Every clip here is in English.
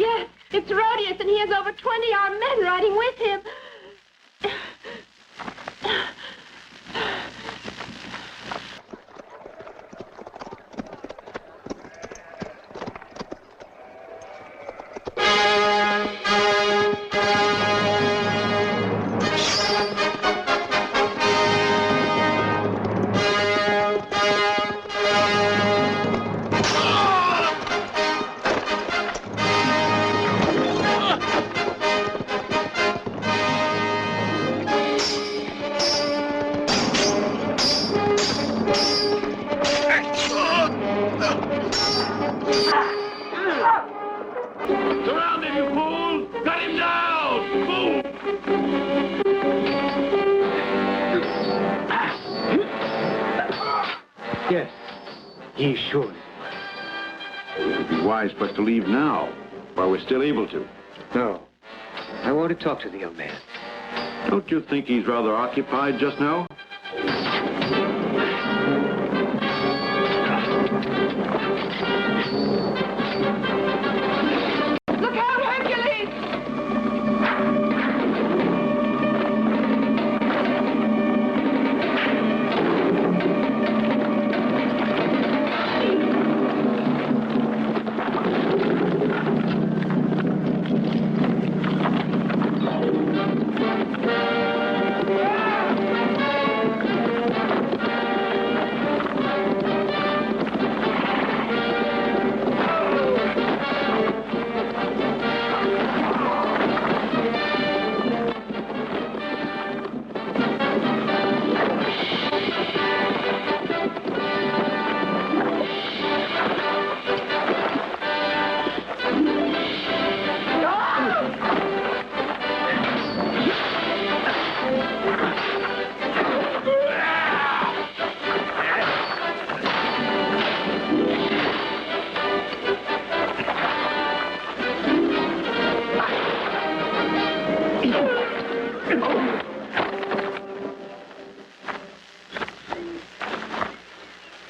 Yes, it's Rhodius, and he has over 20 armed men riding with him. Surround him, you fool! Cut him down! Move! Yes, he surely. It would be wise for us to leave now, while we're still able to. No. I want to talk to the young man. Don't you think he's rather occupied just now? Look out, Hercules!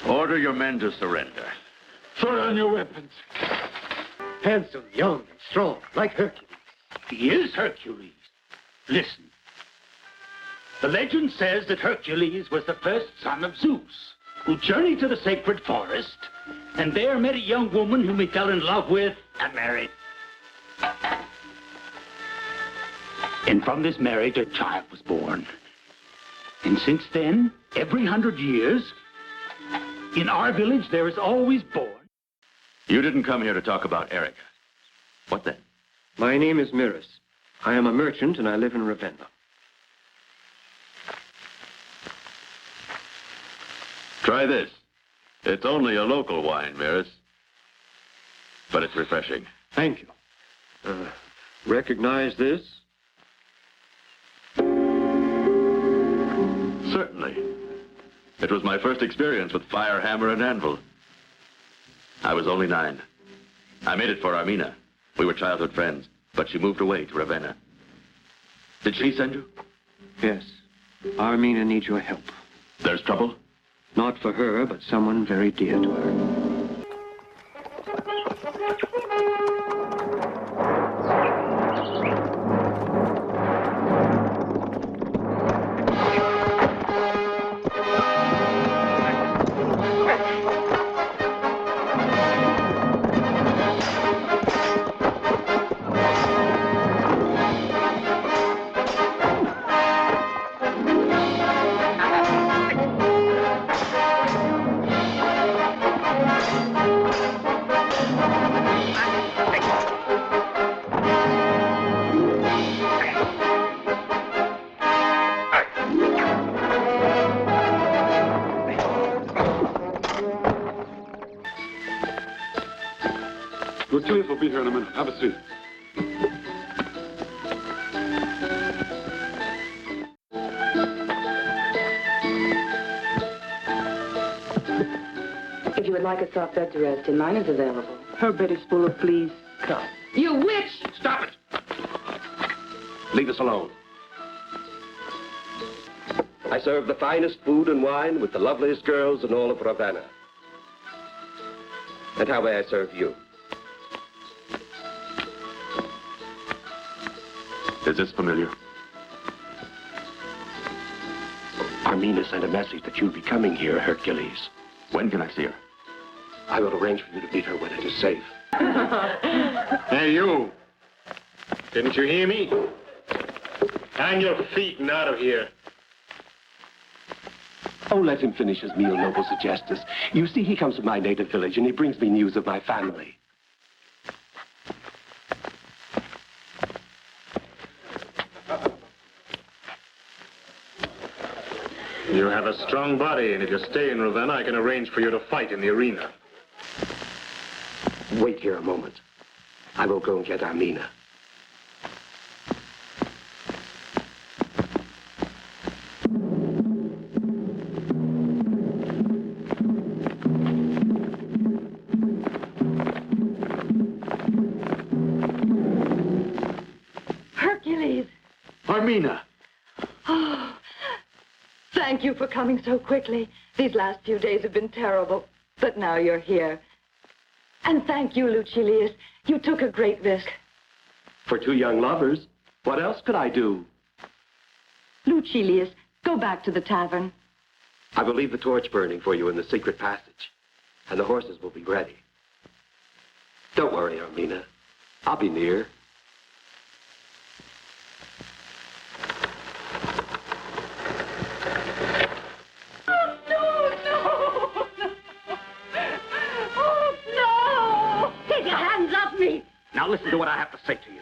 Order your men to surrender. Throw down your weapons. Handsome, young, and strong, like Hercules. He is Hercules. Listen. The legend says that Hercules was the first son of Zeus, who journeyed to the sacred forest, and there met a young woman whom he fell in love with and married. And from this marriage, a child was born. And since then, every 100 years, in our village, there is always born. You didn't come here to talk about Erica. What then? My name is Mirus. I am a merchant, and I live in Ravenna. Try this. It's only a local wine, Mirus. But it's refreshing. Thank you. Recognize this? Certainly. It was my first experience with fire, hammer, and anvil. I was only 9. I made it for Armina. We were childhood friends, but she moved away to Ravenna. Did she send you? Yes. Armina needs your help. There's trouble? Not for her, but someone very dear to her. Lucilius will be here in a minute. Have a seat. If you would like a soft bed to rest in, mine is available. Her bed is full of fleas. Come. You witch! Stop it! Leave us alone. I serve the finest food and wine with the loveliest girls in all of Ravenna. And how may I serve you? Is this familiar? Armina sent a message that you'll be coming here, Hercules. When can I see her? I will arrange for you to meet her when it is safe. Hey, you. Didn't you hear me? On your feet and out of here. Oh, let him finish his meal, noble Segestus. You see, he comes from my native village, and he brings me news of my family. You have a strong body, and if you stay in Ravenna, I can arrange for you to fight in the arena. Wait here a moment. I will go and get Armina. Hercules! Armina! Oh, thank you for coming so quickly. These last few days have been terrible, but now you're here. And thank you, Lucilius. You took a great risk. For two young lovers, what else could I do? Lucilius, go back to the tavern. I will leave the torch burning for you in the secret passage, and the horses will be ready. Don't worry, Armina. I'll be near. Now listen to what I have to say to you.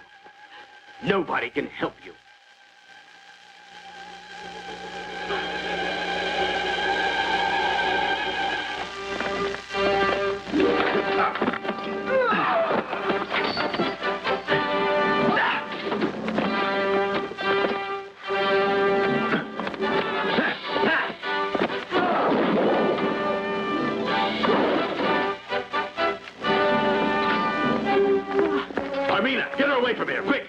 Nobody can help you. Armina, get her away from here, quick!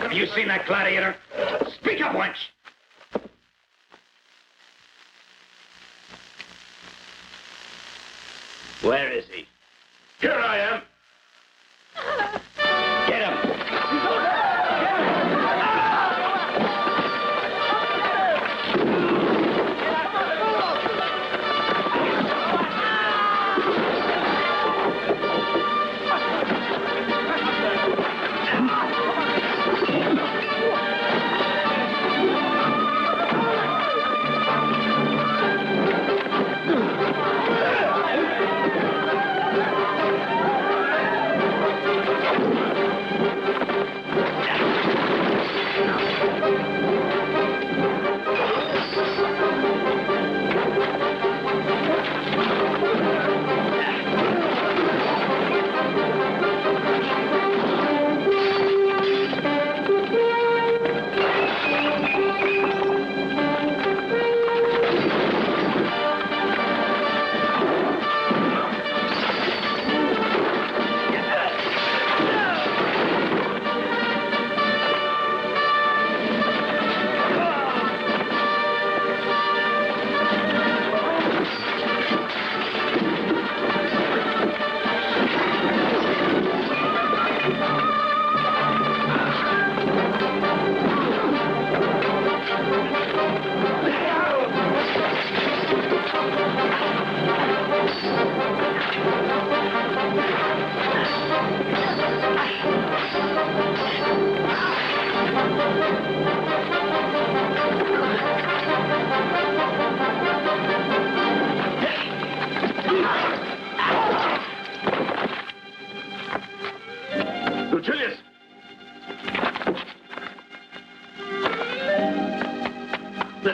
Have you seen that gladiator? Speak up, wench! Where is he? Here I am. Get him!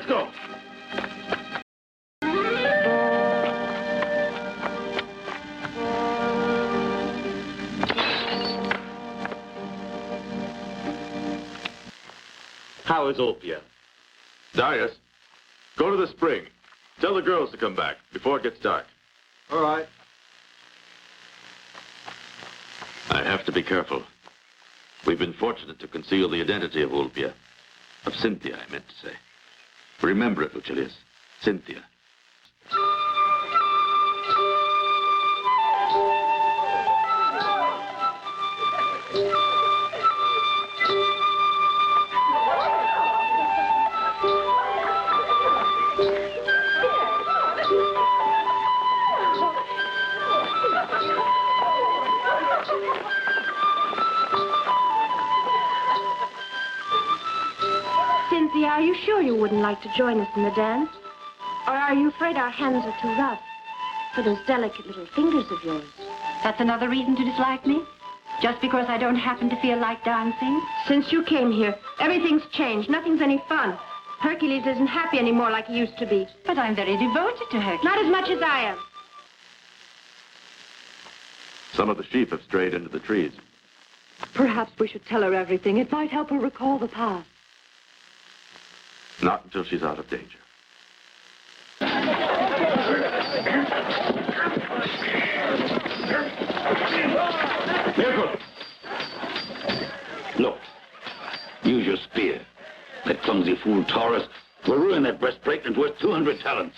Let's go. How is Ulpia? Darius, go to the spring. Tell the girls to come back before it gets dark. All right. I have to be careful. We've been fortunate to conceal the identity of Ulpia. Of Cynthia, I meant to say. Remember it, Lucilius. Cynthia. Cynthia, are you sure you wouldn't like to join us in the dance? Or are you afraid our hands are too rough for those delicate little fingers of yours? That's another reason to dislike me? Just because I don't happen to feel like dancing? Since you came here, everything's changed. Nothing's any fun. Hercules isn't happy anymore like he used to be. But I'm very devoted to Hercules. Not as much as I am. Some of the sheep have strayed into the trees. Perhaps we should tell her everything. It might help her recall the past. Not until she's out of danger. Careful. Look. Use your spear. That clumsy fool Taurus will ruin that breastplate and worth 200 talents.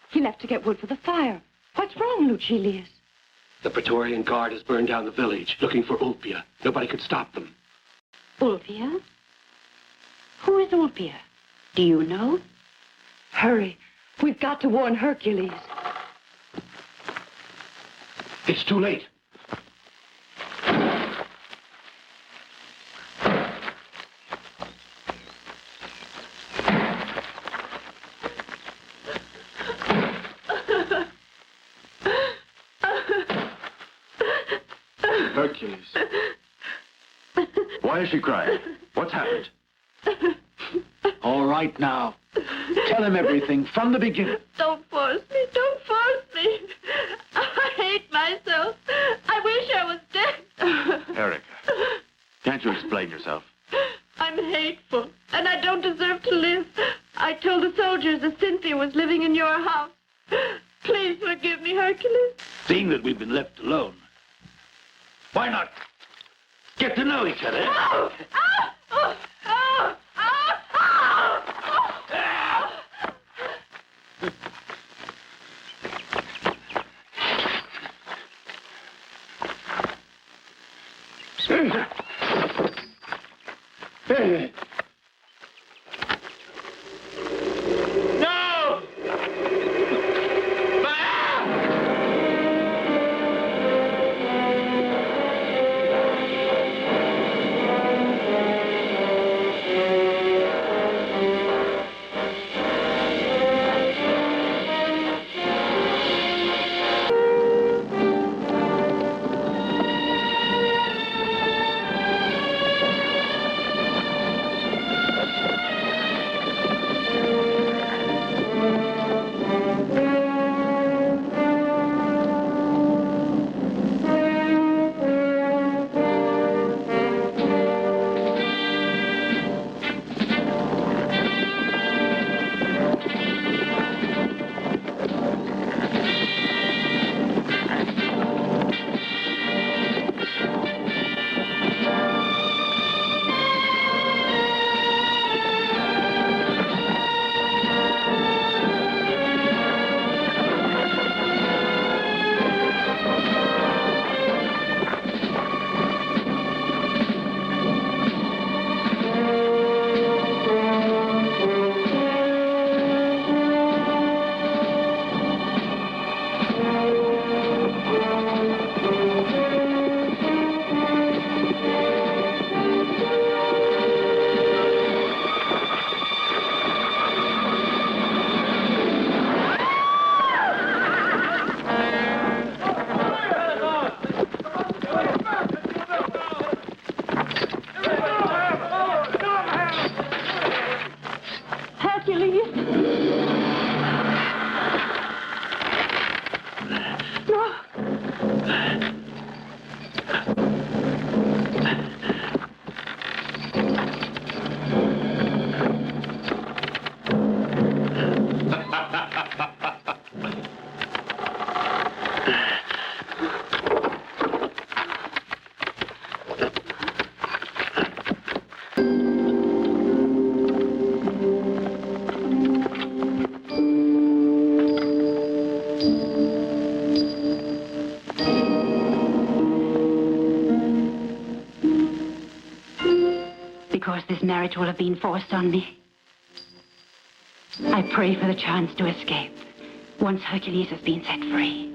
He left to get wood for the fire. What's wrong, Lucilius? The Praetorian Guard has burned down the village, looking for Ulpia. Nobody could stop them. Ulpia? Who is Ulpia? Do you know? Hurry. We've got to warn Hercules. It's too late. Hercules. Why is she crying? What's happened? All right now. Tell him everything from the beginning. Don't force me. Don't force me. I hate myself. I wish I was dead. Erica, can't you explain yourself? I'm hateful, and I don't deserve to live. I told the soldiers that Cynthia was living in your house. Please forgive me, Hercules. Seeing that we've been left alone, why not get to know each other? Oh! Oh! Oh! Oh! Oh! No! Because this marriage will have been forced on me. I pray for the chance to escape once Hercules has been set free.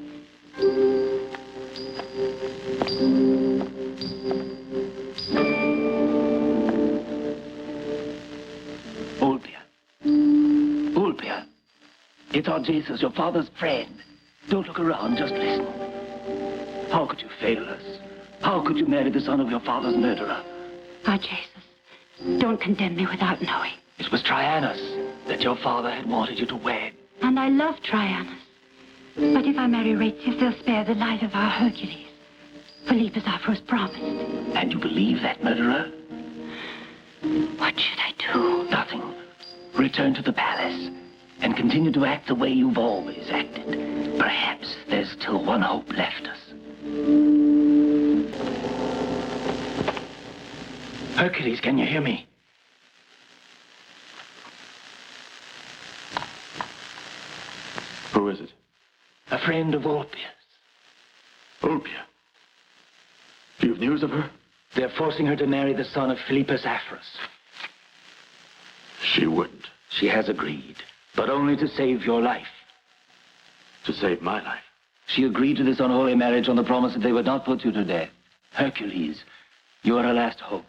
Ulpia. It's Odysseus, your father's friend. Don't look around, just listen. How could you fail us? How could you marry the son of your father's murderer? Odysseus, don't condemn me without knowing. It was Trianus that your father had wanted you to wed. And I love Trianus. But if I marry Ratius, they'll spare the life of our Hercules. Philippus offers promised. And you believe that murderer? What should I do? Nothing. Return to the palace and continue to act the way you've always acted. Perhaps there's still one hope left us. Hercules, can you hear me? Who is it? A friend of Ulpia's. Ulpia. Do you have news of her? They're forcing her to marry the son of Philippus Aphros. She wouldn't. She has agreed, but only to save your life. To save my life? She agreed to this unholy marriage on the promise that they would not put you to death. Hercules, you are her last hope.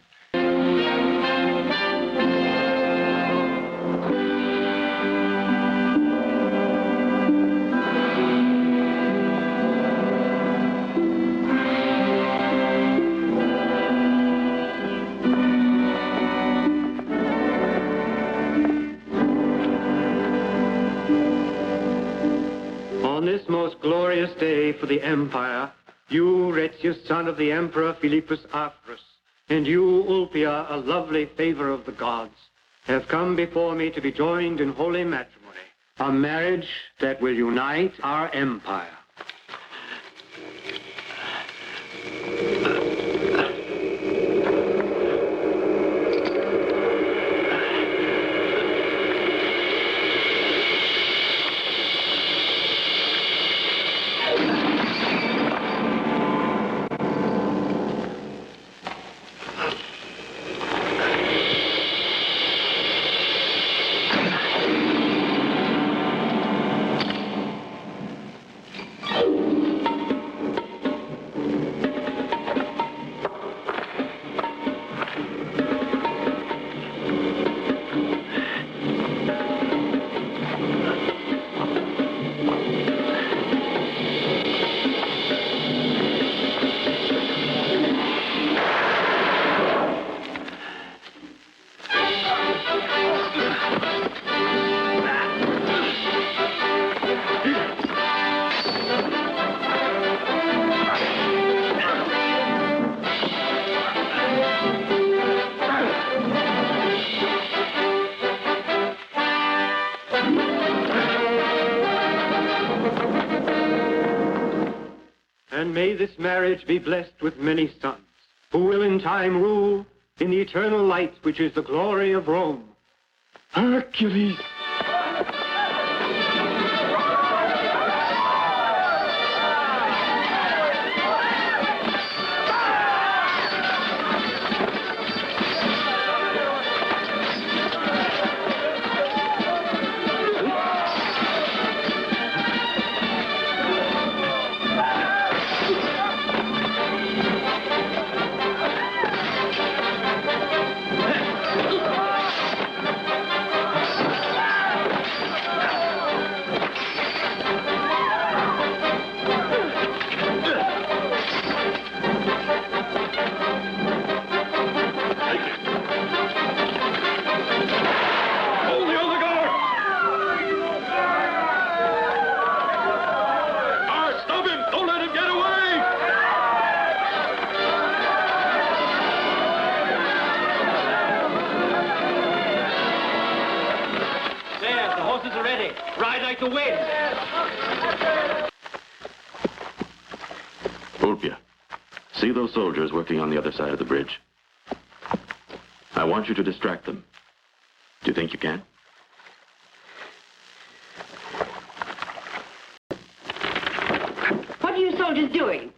On this most glorious day for the empire, you, Retius, son of the emperor Philippus Aphros, and you, Ulpia, a lovely favor of the gods, have come before me to be joined in holy matrimony, a marriage that will unite our empire. And may this marriage be blessed with many sons, who will in time rule in the eternal light which is the glory of Rome. Hercules! Ulpia, see those soldiers working on the other side of the bridge? I want you to distract them. Do you think you can? soldiers doing?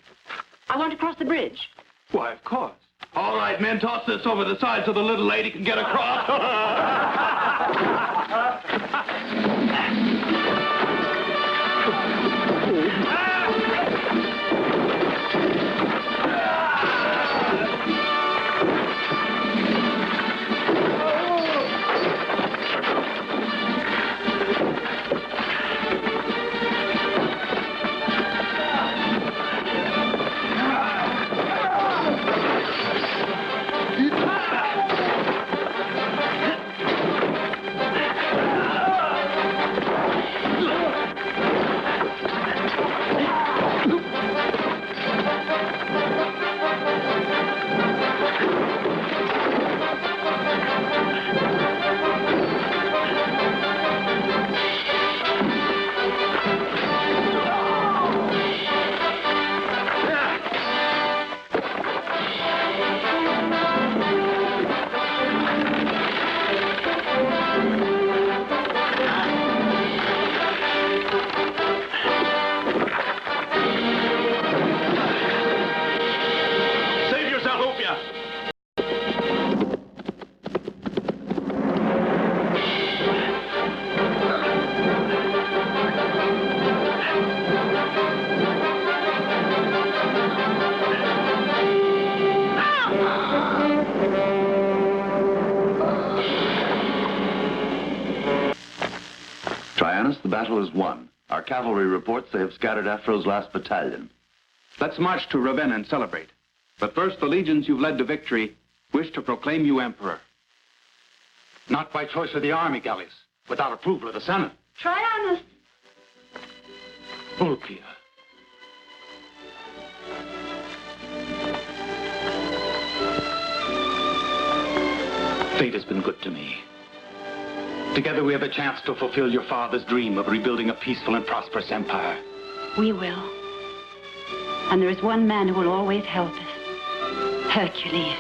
I want to cross the bridge. Why, of course. All right, men, toss this over the side so the little lady can get across. The battle is won. Our cavalry reports they have scattered Afro's last battalion. Let's march to Ravenna and celebrate. But first, the legions you've led to victory wish to proclaim you emperor. Not by choice of the army, Gallius, without approval of the Senate. Traianus. Ulpia. Fate has been good to me. Together we have a chance to fulfill your father's dream of rebuilding a peaceful and prosperous empire. We will. And there is one man who will always help us. Hercules.